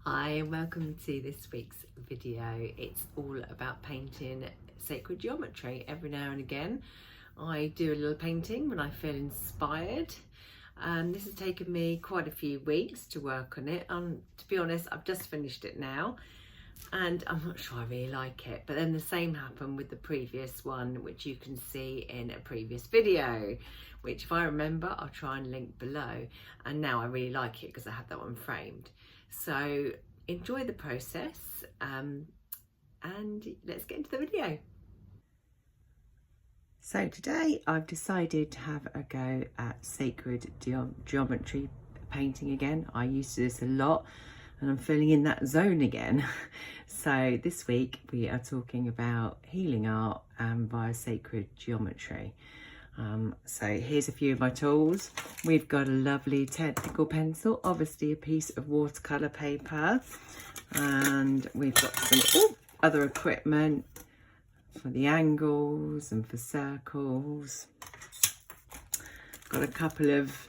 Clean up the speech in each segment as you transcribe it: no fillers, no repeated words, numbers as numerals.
Hi and welcome to this week's video. It's all about painting sacred geometry. Every now and again I do a little painting when I feel inspired. This has taken me quite a few weeks to work on it. To be honest, I've just finished it now and I'm not sure I really like it, but then the same happened with the previous one, which you can see in a previous video, which if I remember I'll try and link below. And now I really like it because I have that one framed. So enjoy the process and let's get into the video. So today I've decided to have a go at sacred geometry painting again. I used to do this a lot and I'm feeling in that zone again. So this week we are talking about healing art via sacred geometry. So here's a few of my tools. We've got a lovely technical pencil, obviously a piece of watercolour paper, and we've got some other equipment for the angles and for circles. Got a couple of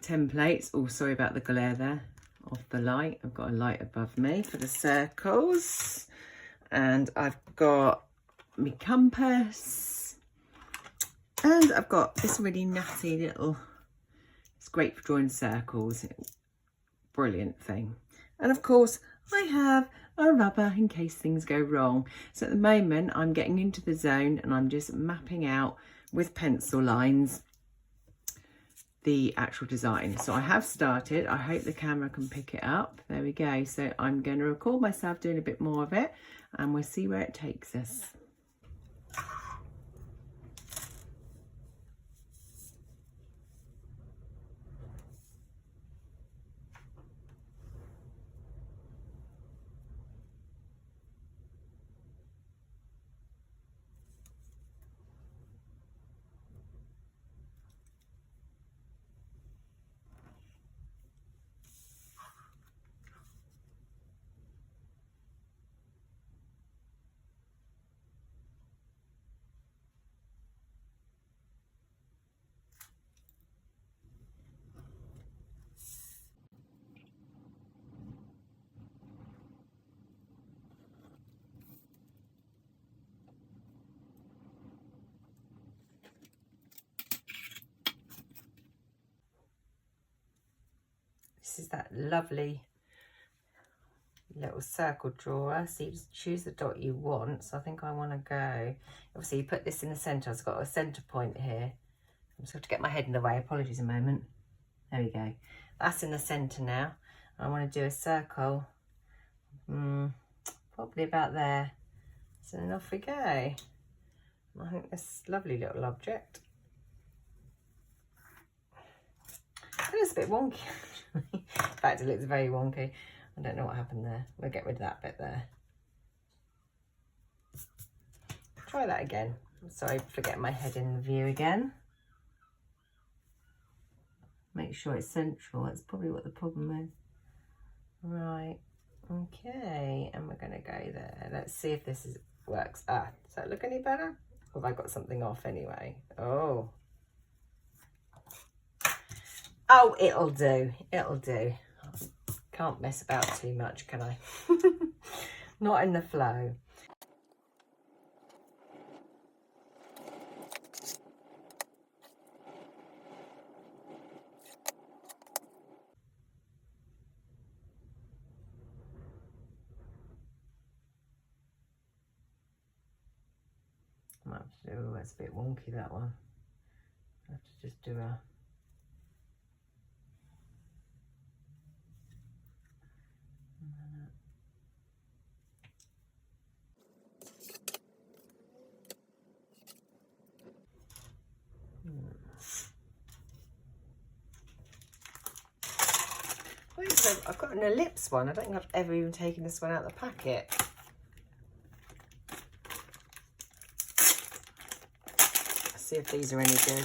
templates. Oh, sorry about the glare there off the light. I've got a light above me for the circles, and I've got my compass. And I've got this really nutty little, it's great for drawing circles, brilliant thing. And of course I have a rubber in case things go wrong. So at the moment I'm getting into the zone and I'm just mapping out with pencil lines the actual design. So I have started. I hope the camera can pick it up. There we go. So I'm going to record myself doing a bit more of it and we'll see where it takes us. This is that lovely little circle drawer. So you just choose the dot you want. So I think I want to go, obviously you put this in the centre. I've got a centre point here. I'm just going to get my head in the way. Apologies a moment. There we go. That's in the centre now. I want to do a circle. Probably about there. So then off we go. I think this lovely little object. It looks a bit wonky. In fact, it looks very wonky. I don't know what happened there. We'll get rid of that bit there. Try that again. I'm sorry for getting my head in the view again. Make sure it's central. That's probably what the problem is. Right. Okay. And we're going to go there. Let's see if this works. Ah, does that look any better? Or have I got something off anyway? Oh. Oh, it'll do. It'll do. Can't mess about too much, can I? Not in the flow. I might have to do, oh, it's a bit wonky, that one. I have to just do a I've got an ellipse one. I don't think I've ever even taken this one out of the packet. Let's see if these are any good.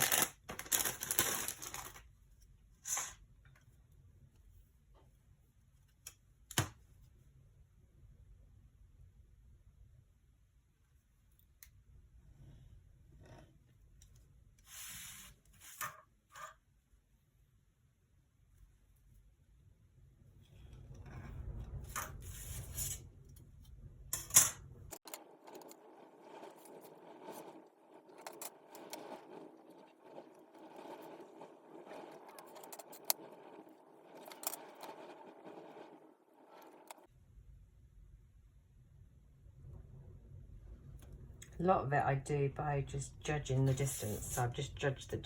A lot of it I do by just judging the distance. So I've just judged the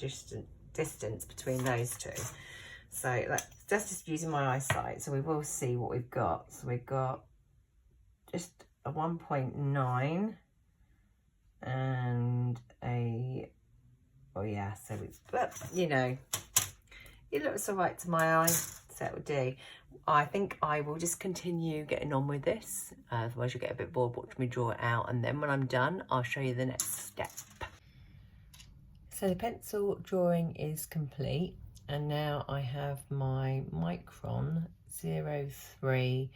distance between those two. So that's just using my eyesight. So we will see what we've got. So we've got just a 1.9 and a, oh yeah, so it's, but you know, it looks all right to my eye, so it will do. I think I will just continue getting on with this, otherwise you'll get a bit bored watching me draw it out, and then when I'm done I'll show you the next step. So the pencil drawing is complete, and now I have my Micron 03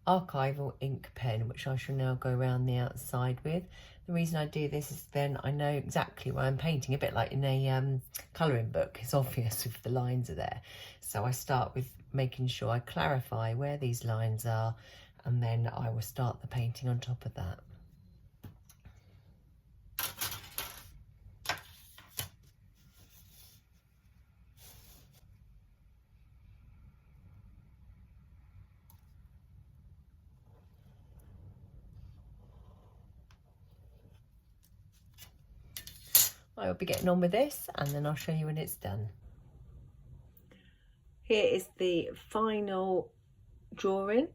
archival ink pen, which I shall now go around the outside with. The reason I do this is then I know exactly where I'm painting, a bit like in a colouring book. It's obvious if the lines are there. So I start with making sure I clarify where these lines are, and then I will start the painting on top of that. I will be getting on with this, and then I'll show you when it's done. Here is the final drawing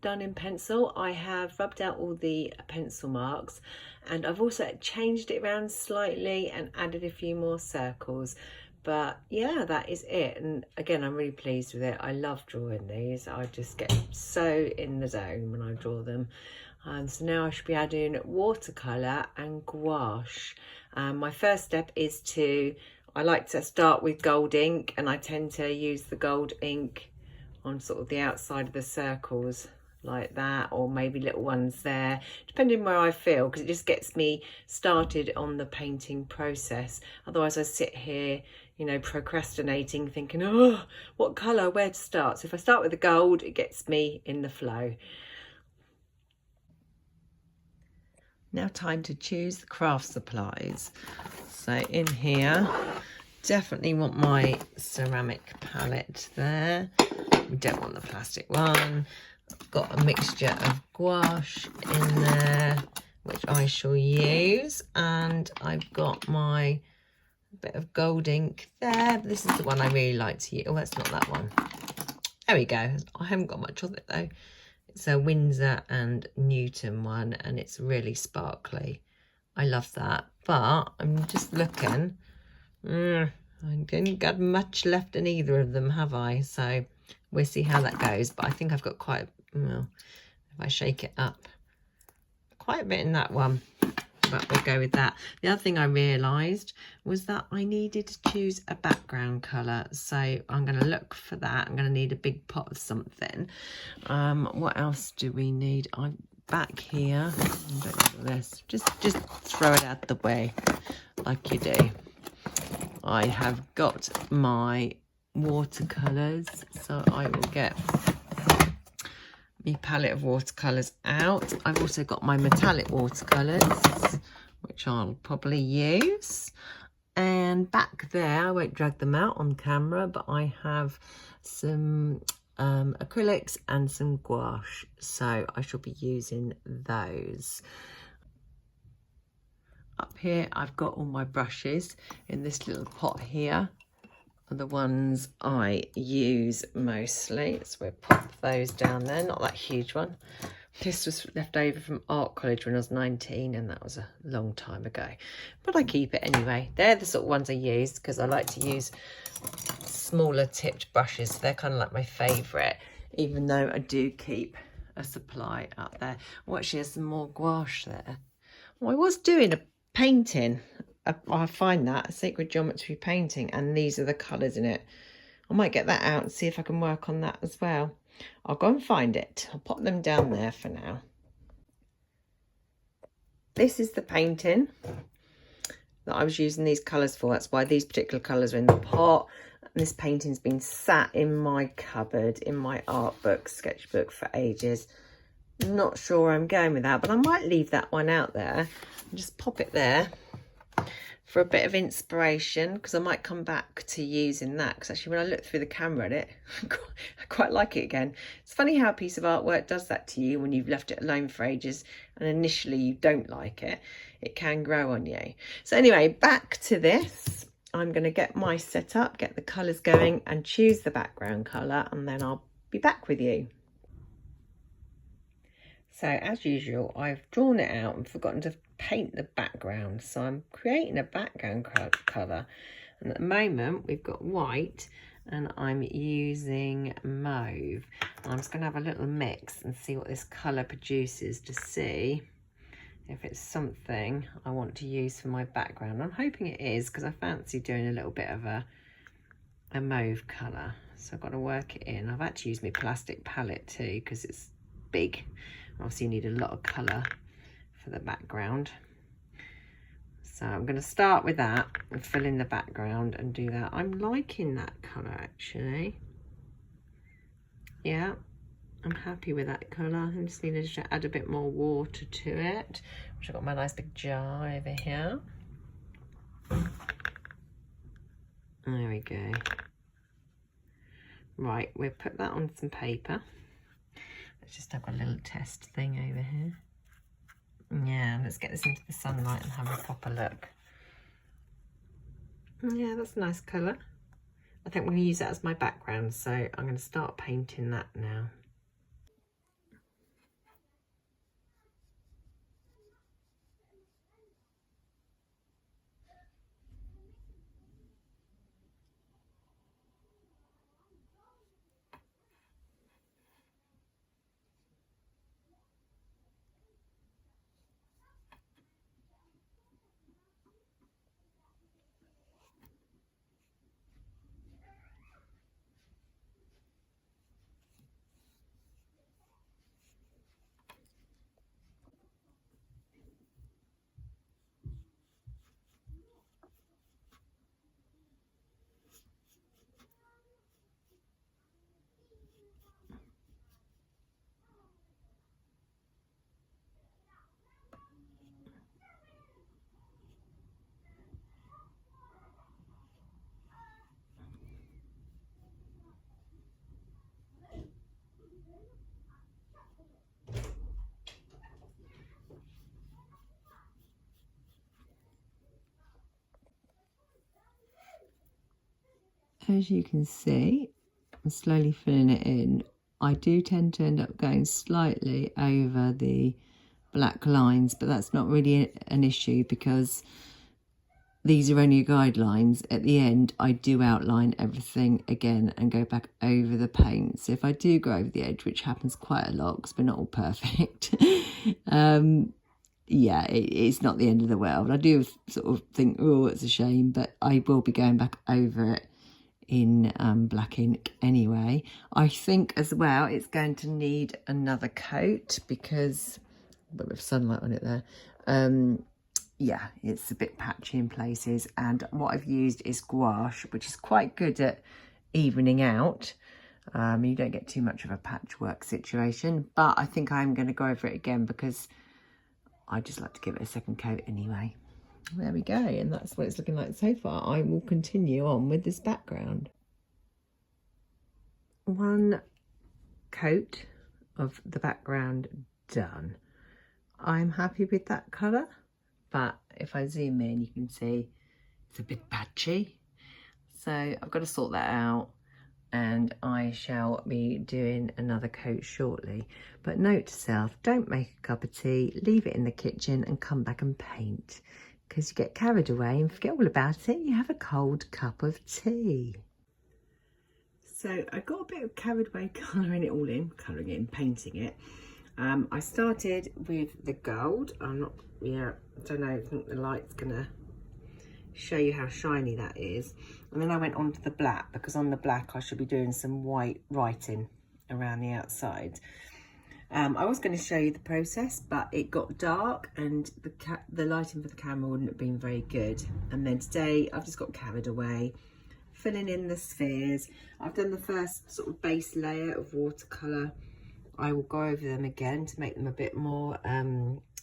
done in pencil. I have rubbed out all the pencil marks, and I've also changed it around slightly and added a few more circles. But yeah, that is it. And again, I'm really pleased with it. I love drawing these. I just get so in the zone when I draw them. So now I should be adding watercolour and gouache. My first step is I like to start with gold ink, and I tend to use the gold ink on sort of the outside of the circles like that, or maybe little ones there, depending where I feel, because it just gets me started on the painting process. Otherwise I sit here, you know, procrastinating, thinking, oh, what colour, where to start? So if I start with the gold, it gets me in the flow. Now time to choose the craft supplies. So in here, definitely want my ceramic palette there. We don't want the plastic one. I've got a mixture of gouache in there, which I shall use. And I've got my bit of gold ink there. This is the one I really like to use. Oh, that's not that one. There we go. I haven't got much of it though. It's a Winsor and Newton one, and it's really sparkly. I love that. But I'm just looking. I didn't got much left in either of them, have I? So we'll see how that goes. But I think I've got quite, well, if I shake it up, quite a bit in that one. But we'll go with that. The other thing I realised was that I needed to choose a background colour. So I'm going to look for that. I'm going to need a big pot of something. What else do we need? I'm back here. This. Just throw it out the way like you do. I have got my watercolours. So I will get my palette of watercolours out. I've also got my metallic watercolours, which I'll probably use. And back there, I won't drag them out on camera, but I have some acrylics and some gouache, so I shall be using those. Up here, I've got all my brushes in this little pot here. The ones I use mostly, so we'll pop those down there. Not that huge one. This was left over from art college when I was 19, and that was a long time ago, but I keep it anyway. They're the sort of ones I use because I like to use smaller tipped brushes. They're kind of like my favourite, even though I do keep a supply up there. Oh, actually there's some more gouache there. Well, I was doing a painting, I find that a sacred geometry painting, and these are the colours in it. I might get that out and see if I can work on that as well. I'll go and find it. I'll pop them down there for now. This is the painting that I was using these colours for. That's why these particular colours are in the pot. And this painting's been sat in my cupboard, in my art book, sketchbook for ages. Not sure where I'm going with that, but I might leave that one out there and just pop it there. for a bit of inspiration, because I might come back to using that, because actually when I look through the camera at it, I quite like it again. It's funny how a piece of artwork does that to you when you've left it alone for ages and initially you don't like it. It can grow on you. So anyway, back to this. I'm going to get my setup, get the colours going and choose the background colour, and then I'll be back with you. So as usual, I've drawn it out and forgotten to paint the background. So I'm creating a background colour. And at the moment we've got white and I'm using mauve. I'm just going to have a little mix and see what this colour produces to see if it's something I want to use for my background. I'm hoping it is, because I fancy doing a little bit of a mauve colour. So I've got to work it in. I've had to use my plastic palette too because it's big. Obviously you need a lot of colour for the background. So I'm going to start with that and fill in the background and do that. I'm liking that colour actually. Yeah, I'm happy with that colour. I just need to add a bit more water to it, which I've got my nice big jar over here. There we go. Right, we'll put that on some paper. Let's just have a little test thing over here. Yeah, let's get this into the sunlight and have a proper look. Yeah, that's a nice colour. I think we're going to use that as my background, so I'm going to start painting that now. As you can see, I'm slowly filling it in. I do tend to end up going slightly over the black lines, but that's not really an issue because these are only guidelines. At the end, I do outline everything again and go back over the paint. So if I do go over the edge, which happens quite a lot because we're not all perfect, yeah, it's not the end of the world. I do sort of think, oh, it's a shame, but I will be going back over it in black ink anyway. I think as well it's going to need another coat because a bit of sunlight on it there. Yeah, it's a bit patchy in places, and what I've used is gouache, which is quite good at evening out. You don't get too much of a patchwork situation, but I think I'm going to go over it again because I just like to give it a second coat anyway. There we go, and that's what it's looking like so far. I will continue on with this background. One coat of the background done. I'm happy with that colour, but if I zoom in you can see it's a bit patchy, so I've got to sort that out and I shall be doing another coat shortly. But note to self, don't make a cup of tea, leave it in the kitchen and come back and paint, because you get carried away and forget all about it. You have a cold cup of tea. So I got a bit of carried away colouring it all in, painting it. I started with the gold. I don't know, I think the light's gonna show you how shiny that is. And then I went on to the black, because on the black I should be doing some white writing around the outside. I was going to show you the process, but it got dark and the lighting for the camera wouldn't have been very good. And then today I've just got carried away, filling in the spheres. I've done the first sort of base layer of watercolour. I will go over them again to make them a bit more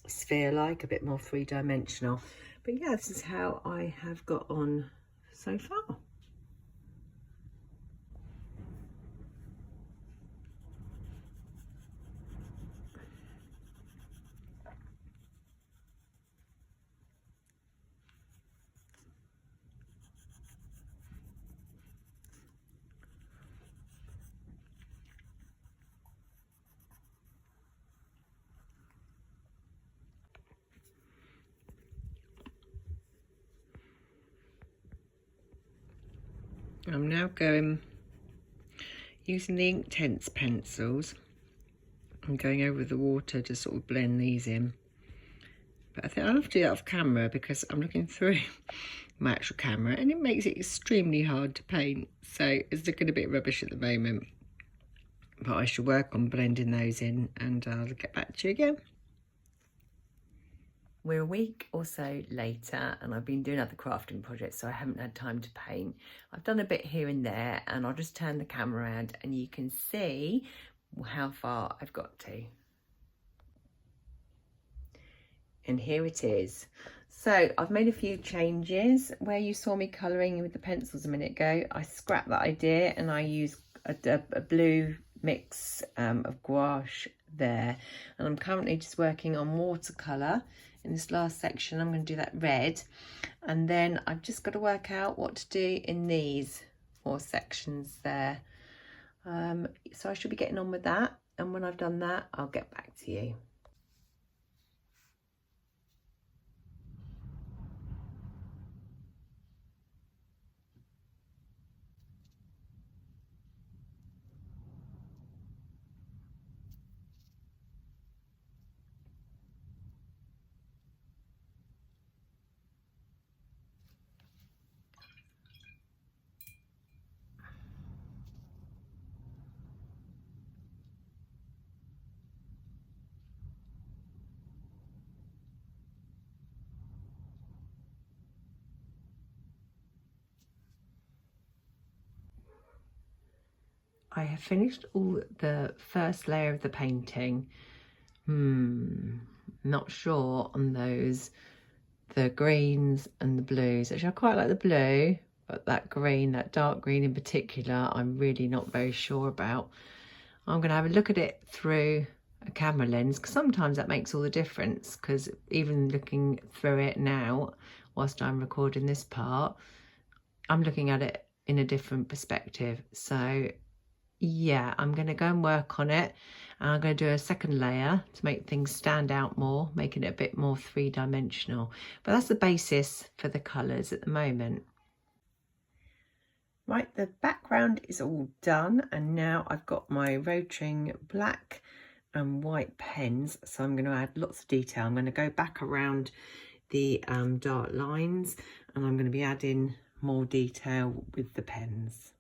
sphere-like, a bit more three-dimensional. But yeah, this is how I have got on so far. I'm now going, using the Inktense pencils, I'm going over the water to sort of blend these in. But I think I'll have to do that off camera because I'm looking through my actual camera and it makes it extremely hard to paint. So it's looking a bit rubbish at the moment. But I should work on blending those in and I'll get back to you again. We're a week or so later and I've been doing other crafting projects, so I haven't had time to paint. I've done a bit here and there, and I'll just turn the camera around and you can see how far I've got to. And here it is. So I've made a few changes. Where you saw me colouring with the pencils a minute ago, I scrapped that idea and I used a blue mix of gouache there. And I'm currently just working on watercolour. In this last section, I'm going to do that red. And then I've just got to work out what to do in these 4 sections there. So I should be getting on with that. And when I've done that, I'll get back to you. I have finished all the first layer of the painting. Not sure on those, the greens and the blues. Actually, I quite like the blue, but that green, that dark green in particular, I'm really not very sure about. I'm going to have a look at it through a camera lens, because sometimes that makes all the difference, because even looking through it now, whilst I'm recording this part, I'm looking at it in a different perspective. So yeah, I'm going to go and work on it, and I'm going to do a second layer to make things stand out more, making it a bit more 3-dimensional. But that's the basis for the colours at the moment. Right, the background is all done, and now I've got my Rotring black and white pens, so I'm going to add lots of detail. I'm going to go back around the dark lines, and I'm going to be adding more detail with the pens.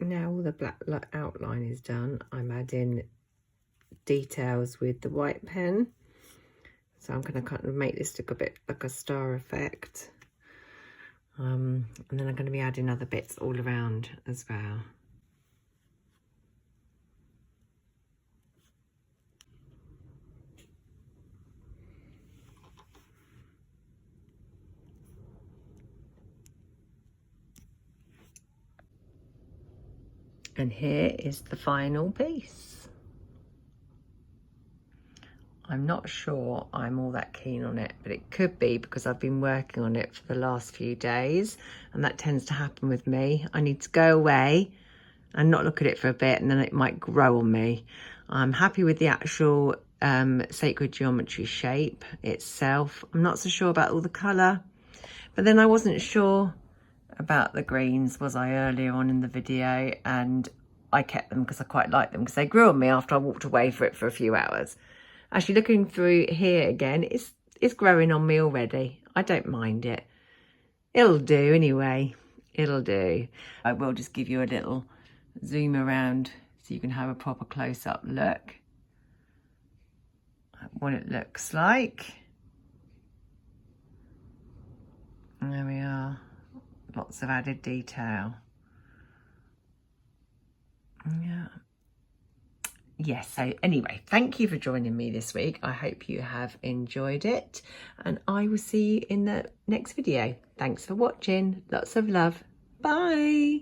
Now all the black outline is done, I'm adding details with the white pen. So I'm going to kind of make this look a bit like a star effect. And then I'm going to be adding other bits all around as well. And here is the final piece. I'm not sure I'm all that keen on it, but it could be because I've been working on it for the last few days, and that tends to happen with me. I need to go away and not look at it for a bit, and then it might grow on me. I'm happy with the actual sacred geometry shape itself. I'm not so sure about all the colour, but then I wasn't sure about the greens, was I, earlier on in the video, and I kept them because I quite like them because they grew on me after I walked away for it for a few hours. Actually, looking through here again, it's growing on me already. I don't mind it. It'll do anyway. It'll do. I will just give you a little zoom around so you can have a proper close-up look at what it looks like. And there we are. Lots of added detail. Yeah. Yes, so anyway, thank you for joining me this week. I hope you have enjoyed it, and I will see you in the next video. Thanks for watching. Lots of love. Bye.